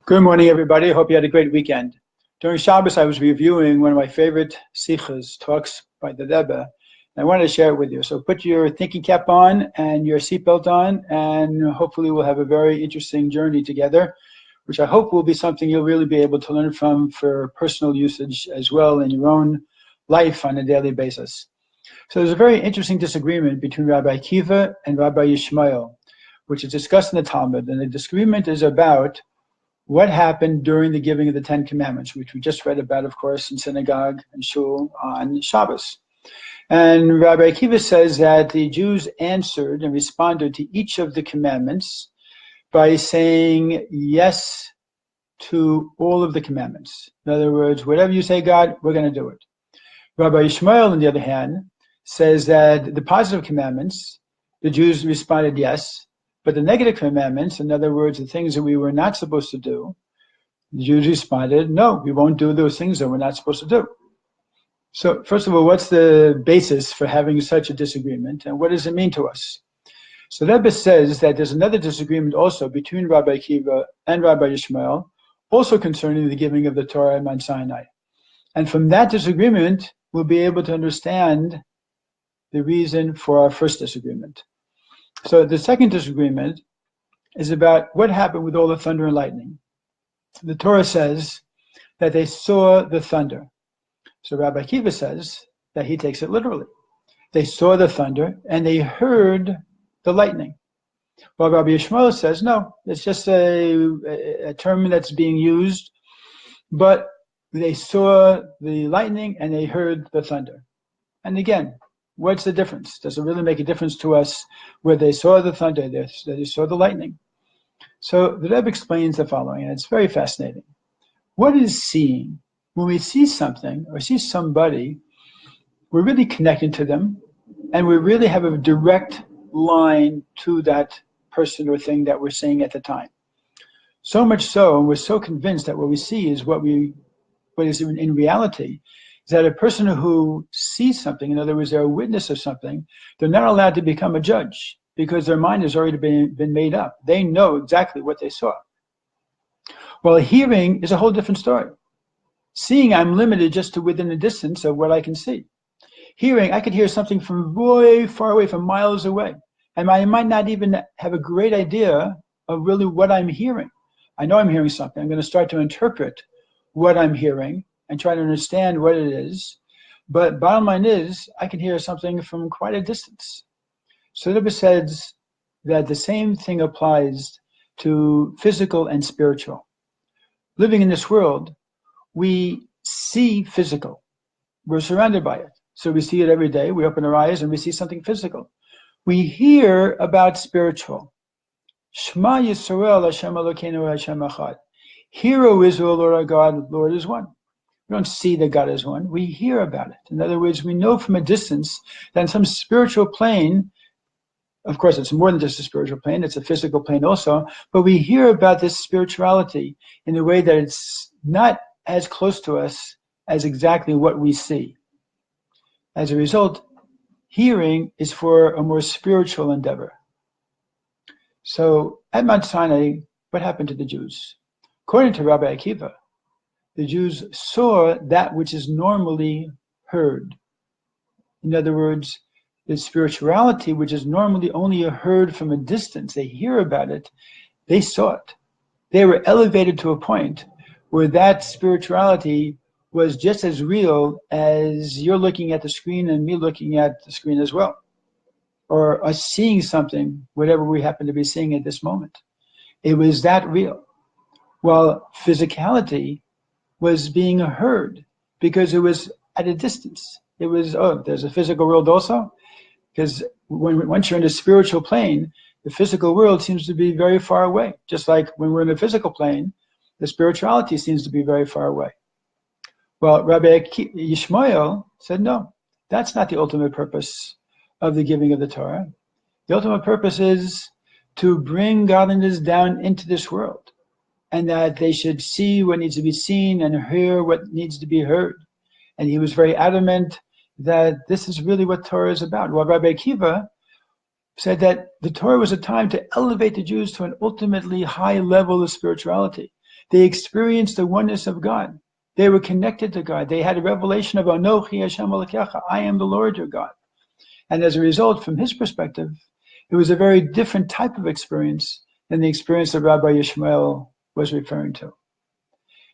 Good morning, everybody. I hope you had a great weekend. During Shabbos, I was reviewing one of my favorite sichas, talks by the Rebbe, and I wanted to share it with you. So put your thinking cap on and your seatbelt on, and hopefully we'll have a very interesting journey together, which I hope will be something you'll really be able to learn from for personal usage as well in your own life on a daily basis. So there's a very interesting disagreement between Rabbi Akiva and Rabbi Yishmael, which is discussed in the Talmud, and the disagreement is about what happened during the giving of the Ten Commandments, which we just read about, of course, in synagogue and shul on Shabbos. And Rabbi Akiva says that the Jews answered and responded to each of the commandments by saying yes to all of the commandments. In other words, whatever you say, God, we're going to do it. Rabbi Yishmael, on the other hand, says that the positive commandments, the Jews responded yes, but the negative commandments, in other words, the things that we were not supposed to do, the Jews responded, no, we won't do those things that we're not supposed to do. So first of all, what's the basis for having such a disagreement, and what does it mean to us? So the Rebbe says that there's another disagreement also between Rabbi Akiva and Rabbi Yishmael, also concerning the giving of the Torah at Mount Sinai. And from that disagreement, we'll be able to understand the reason for our first disagreement. So the second disagreement is about what happened with all the thunder and lightning. The Torah says that they saw the thunder. So Rabbi Akiva says that he takes it literally. They saw the thunder and they heard the lightning. While Rabbi Yishmael says, no, it's just a term that's being used, but they saw the lightning and they heard the thunder. And again, what's the difference? Does it really make a difference to us where they saw the thunder, they saw the lightning? So the Rebbe explains the following, and it's very fascinating. What is seeing? When we see something or see somebody, we're really connected to them, and we really have a direct line to that person or thing that we're seeing at the time. So much so, and we're so convinced that what we see is what is in reality, is that a person who sees something, in other words, they're a witness of something, they're not allowed to become a judge because their mind has already been made up. They know exactly what they saw. Well, hearing is a whole different story. Seeing, I'm limited just to within a distance of what I can see. Hearing, I could hear something from way far away, from miles away, and I might not even have a great idea of really what I'm hearing. I know I'm hearing something. I'm going to start to interpret what I'm hearing and try to understand what it is. But bottom line is, I can hear something from quite a distance. So the Rebbe says that the same thing applies to physical and spiritual. Living in this world, we see physical. We're surrounded by it. So we see it every day. We open our eyes and we see something physical. We hear about spiritual. Shema Yisrael, Hashem Elokeinu, Hashem Echad. Hear, O Israel, Lord our God, Lord is one. We don't see that God is one. We hear about it. In other words, we know from a distance that in some spiritual plane, of course, it's more than just a spiritual plane, it's a physical plane also, but we hear about this spirituality in a way that it's not as close to us as exactly what we see. As a result, hearing is for a more spiritual endeavor. So at Mount Sinai, what happened to the Jews? According to Rabbi Akiva, the Jews saw that which is normally heard. In other words, the spirituality, which is normally only heard from a distance, they hear about it, they saw it. They were elevated to a point where that spirituality was just as real as you're looking at the screen and me looking at the screen as well. Or us seeing something, whatever we happen to be seeing at this moment. It was that real. While physicality was being heard because it was at a distance. It was, there's a physical world also? Because once you're in a spiritual plane, the physical world seems to be very far away. Just like when we're in a physical plane, the spirituality seems to be very far away. Well, Rabbi Yishmael said, no, that's not the ultimate purpose of the giving of the Torah. The ultimate purpose is to bring godliness down into this world, and that they should see what needs to be seen and hear what needs to be heard. And he was very adamant that this is really what Torah is about. Well, Rabbi Akiva said that the Torah was a time to elevate the Jews to an ultimately high level of spirituality. They experienced the oneness of God. They were connected to God. They had a revelation of Anochi Hashem Elokecha, I am the Lord your God. And as a result, from his perspective, it was a very different type of experience than the experience that Rabbi Yishmael was referring to.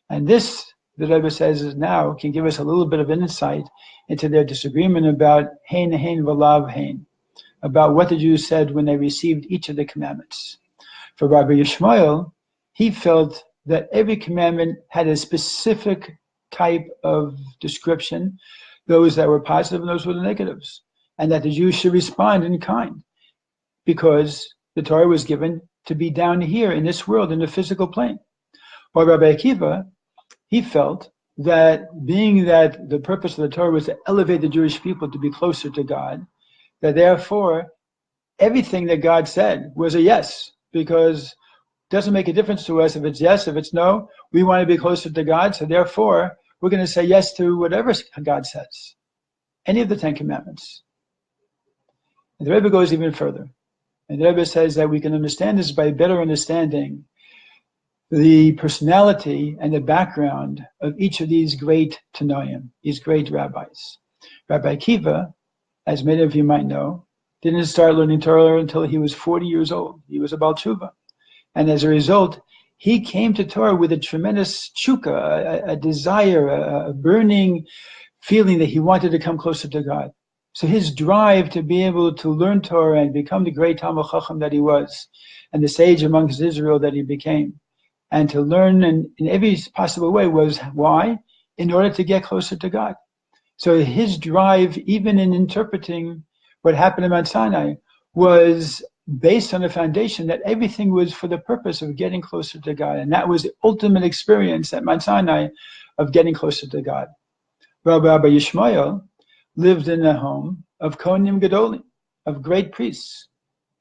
And this, the Rebbe says, is now can give us a little bit of insight into their disagreement about hein v'lav hein, about what the Jews said when they received each of the commandments. For Rabbi Yishmael, he felt that every commandment had a specific type of description, those that were positive and those were the negatives, and that the Jews should respond in kind, because the Torah was given to be down here in this world, in the physical plane. While Rabbi Akiva, he felt that being that the purpose of the Torah was to elevate the Jewish people to be closer to God, that therefore everything that God said was a yes, because it doesn't make a difference to us if it's yes, if it's no. We want to be closer to God, so therefore we're going to say yes to whatever God says, any of the 10 commandments. And the Rebbe goes even further. And the Rebbe says that we can understand this by better understanding the personality and the background of each of these great Tanoim, these great rabbis. Rabbi Akiva, as many of you might know, didn't start learning Torah until he was 40 years old. He was a Baal Tshuva. And as a result, he came to Torah with a tremendous chukka, a desire, a burning feeling that he wanted to come closer to God. So his drive to be able to learn Torah and become the great Talmid Chacham that he was, and the sage amongst Israel that he became, and to learn in every possible way was why? In order to get closer to God. So his drive, even in interpreting what happened in Mount Sinai, was based on the foundation that everything was for the purpose of getting closer to God. And that was the ultimate experience at Mount Sinai of getting closer to God. Rabbi Yishmael lived in a home of Kohanim Gedolim, of great priests,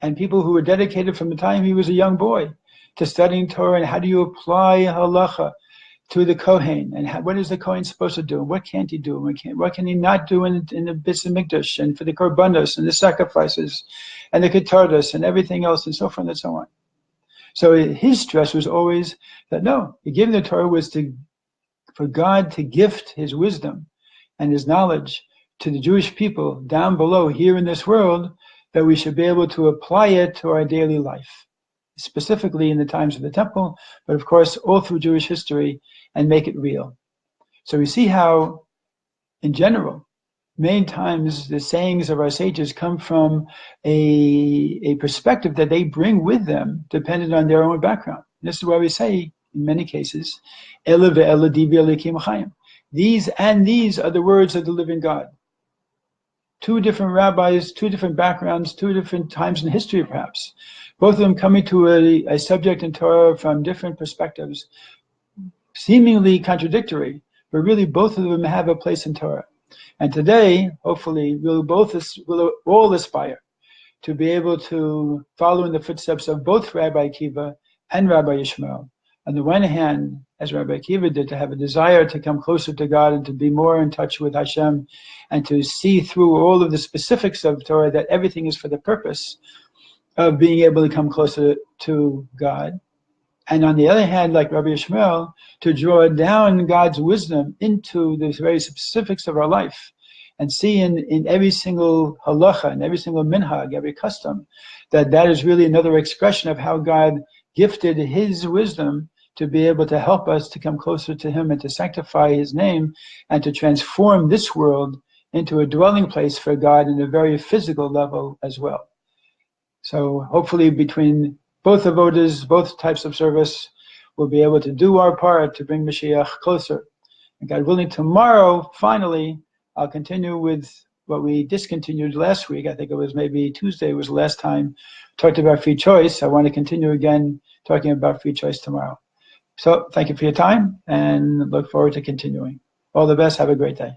and people who were dedicated from the time he was a young boy to studying Torah and how do you apply halacha to the Kohen, and what is the Kohen supposed to do, and what can't he do, and what can he not do in the Bais HaMikdash, and for the korbanos, and the sacrifices, and the ketardas, and everything else, and so forth and so on. So his stress was always that no, giving the Torah was for God to gift his wisdom and his knowledge to the Jewish people down below here in this world, that we should be able to apply it to our daily life, specifically in the times of the temple, but of course all through Jewish history, and make it real. So we see how, in general, many times the sayings of our sages come from a perspective that they bring with them, dependent on their own background. And this is why we say, in many cases, Ele ve'ele divrei Elokim Chaim. These and these are the words of the living God. Two different rabbis, two different backgrounds, two different times in history perhaps. Both of them coming to a subject in Torah from different perspectives, seemingly contradictory, but really both of them have a place in Torah. And today, hopefully, we'll all aspire to be able to follow in the footsteps of both Rabbi Akiva and Rabbi Yishmael. On the one hand, as Rabbi Akiva did, to have a desire to come closer to God and to be more in touch with Hashem, and to see through all of the specifics of Torah that everything is for the purpose of being able to come closer to God. And on the other hand, like Rabbi Yishmael, to draw down God's wisdom into the very specifics of our life, and see in every single halacha, and every single minhag, every custom, that is really another expression of how God gifted his wisdom to be able to help us to come closer to him and to sanctify his name and to transform this world into a dwelling place for God in a very physical level as well. So hopefully between both avodas, both types of service, we'll be able to do our part to bring Mashiach closer. And God willing, tomorrow, finally, I'll continue with what we discontinued last week. I think it was maybe Tuesday was the last time talked about free choice. I want to continue again talking about free choice tomorrow. So thank you for your time and look forward to continuing. All the best. Have a great day.